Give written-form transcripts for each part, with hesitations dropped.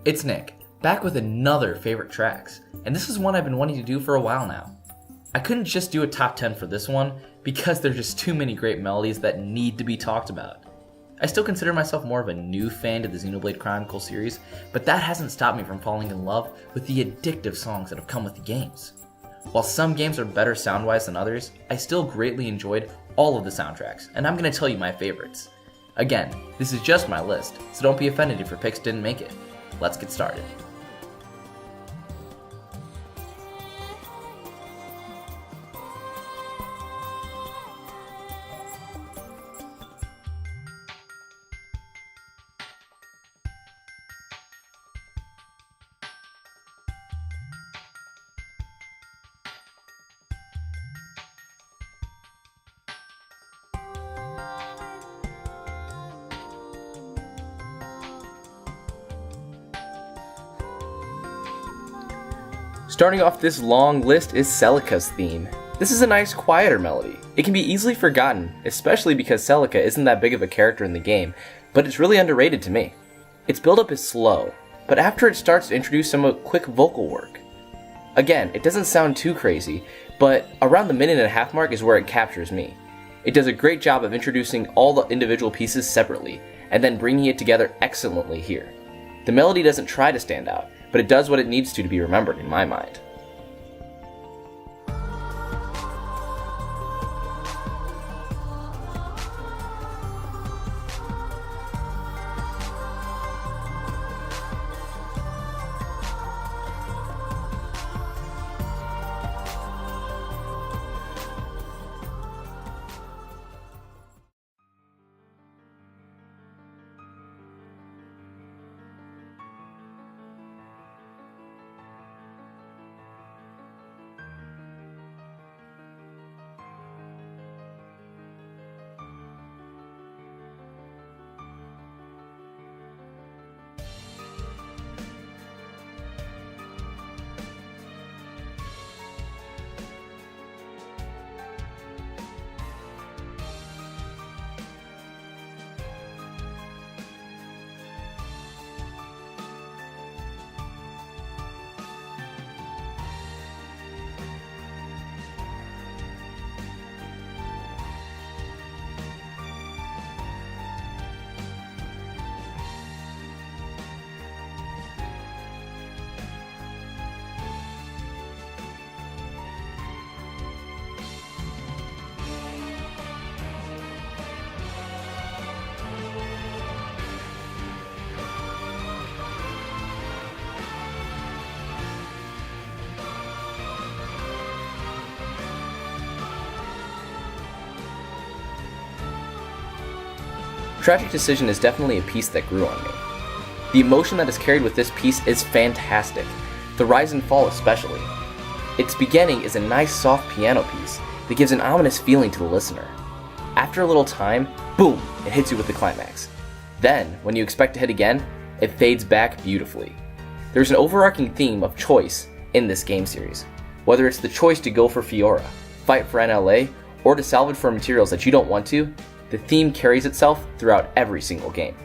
It's Nick, back with another favorite tracks, and this is one I've been wanting to do for a while now. I couldn't just do a top 10 for this one because there's just too many great melodies that need to be talked about. I still consider myself more of a new fan to the Xenoblade Chronicles series, but that hasn't stopped me from falling in love with the addictive songs that have come with the games. While some games are better sound-wise than others, I still greatly enjoyed all of the soundtracks, and I'm going to tell you my favorites. Again, this is just my list, so don't be offended if your picks didn't make it. Let's get started. Starting off this long list is Celica's theme. This is a nice, quieter melody. It can be easily forgotten, especially because Celica isn't that big of a character in the game, but it's really underrated to me. Its build-up is slow, but after it starts to introduce some quick vocal work. Again, it doesn't sound too crazy, but around the minute and a half mark is where it captures me. It does a great job of introducing all the individual pieces separately, and then bringing it together excellently here. The melody doesn't try to stand out, but it does what it needs to be remembered in my mind. Tragic Decision is definitely a piece that grew on me. The emotion that is carried with this piece is fantastic, the rise and fall especially. Its beginning is a nice soft piano piece that gives an ominous feeling to the listener. After a little time, boom, it hits you with the climax. Then, when you expect to hit again, it fades back beautifully. There's an overarching theme of choice in this game series, whether it's the choice to go for Fiora, fight for NLA, or to salvage for materials that you don't want to. The theme carries itself throughout every single game.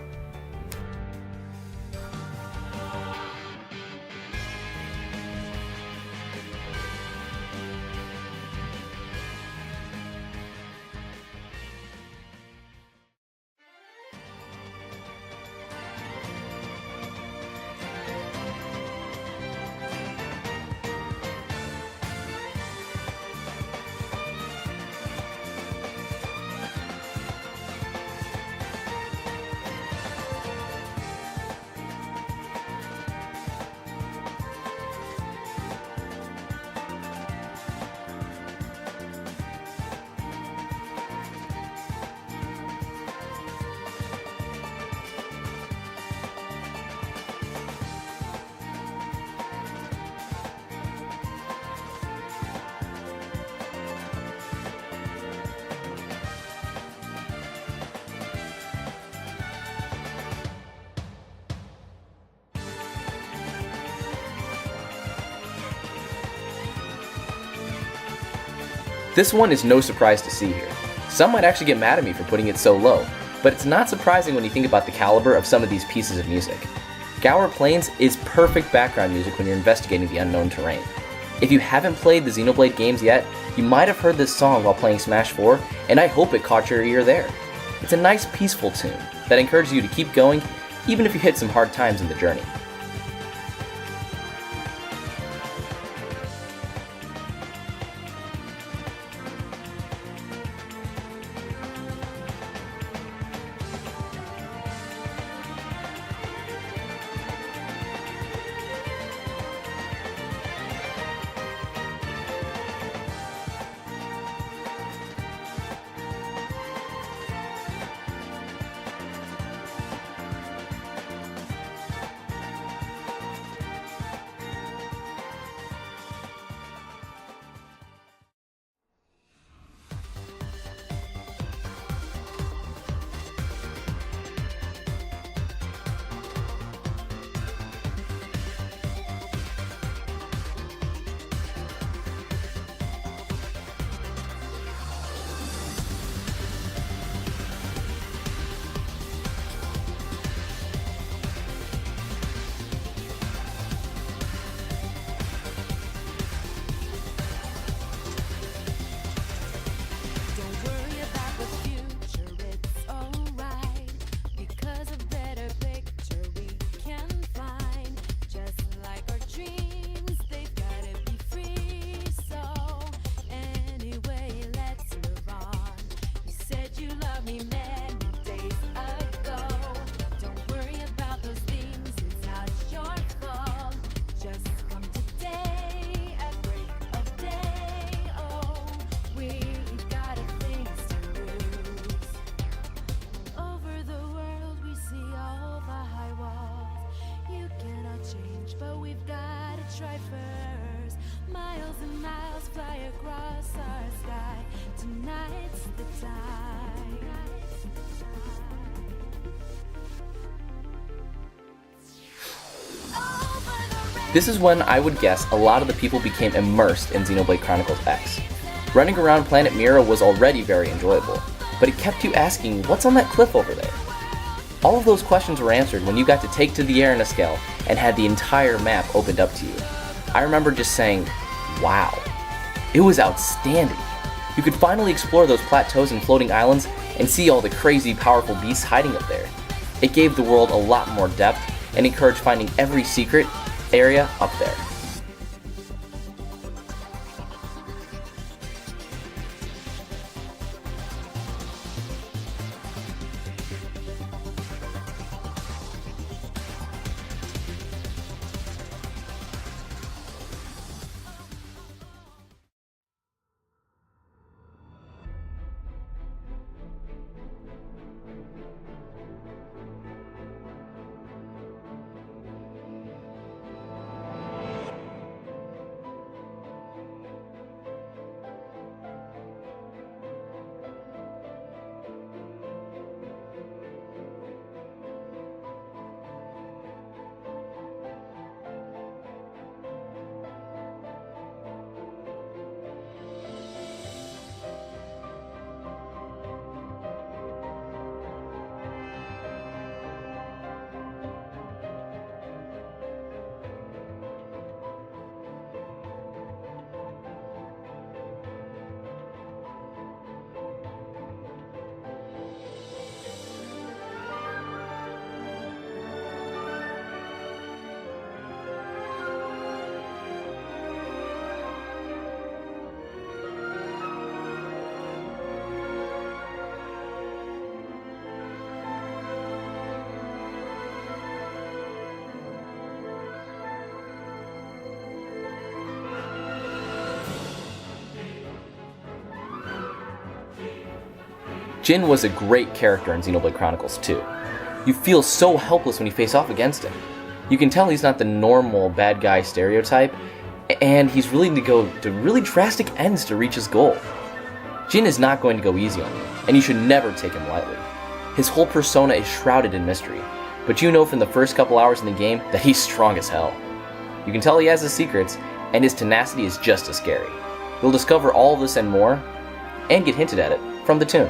This one is no surprise to see here. Some might actually get mad at me for putting it so low, but it's not surprising when you think about the caliber of some of these pieces of music. Gower Plains is perfect background music when you're investigating the unknown terrain. If you haven't played the Xenoblade games yet, you might have heard this song while playing Smash 4, and I hope it caught your ear there. It's a nice peaceful tune that encourages you to keep going even if you hit some hard times in the journey. try first. Miles and miles fly across our sky. Tonight's the time. This is when I would guess a lot of the people became immersed in Xenoblade Chronicles X. Running around Planet Mira was already very enjoyable, but it kept you asking, what's on that cliff over there? All of those questions were answered when you got to take to the air in a scale and had the entire map opened up to you. I remember just saying, wow. It was outstanding. You could finally explore those plateaus and floating islands and see all the crazy powerful beasts hiding up there. It gave the world a lot more depth and encouraged finding every secret area up there. Jin was a great character in Xenoblade Chronicles 2. You feel so helpless when you face off against him. You can tell he's not the normal bad guy stereotype, and he's willing to go to really drastic ends to reach his goal. Jin is not going to go easy on you, and you should never take him lightly. His whole persona is shrouded in mystery, but you know from the first couple hours in the game that he's strong as hell. You can tell he has his secrets, and his tenacity is just as scary. You'll discover all of this and more, and get hinted at it from the tune.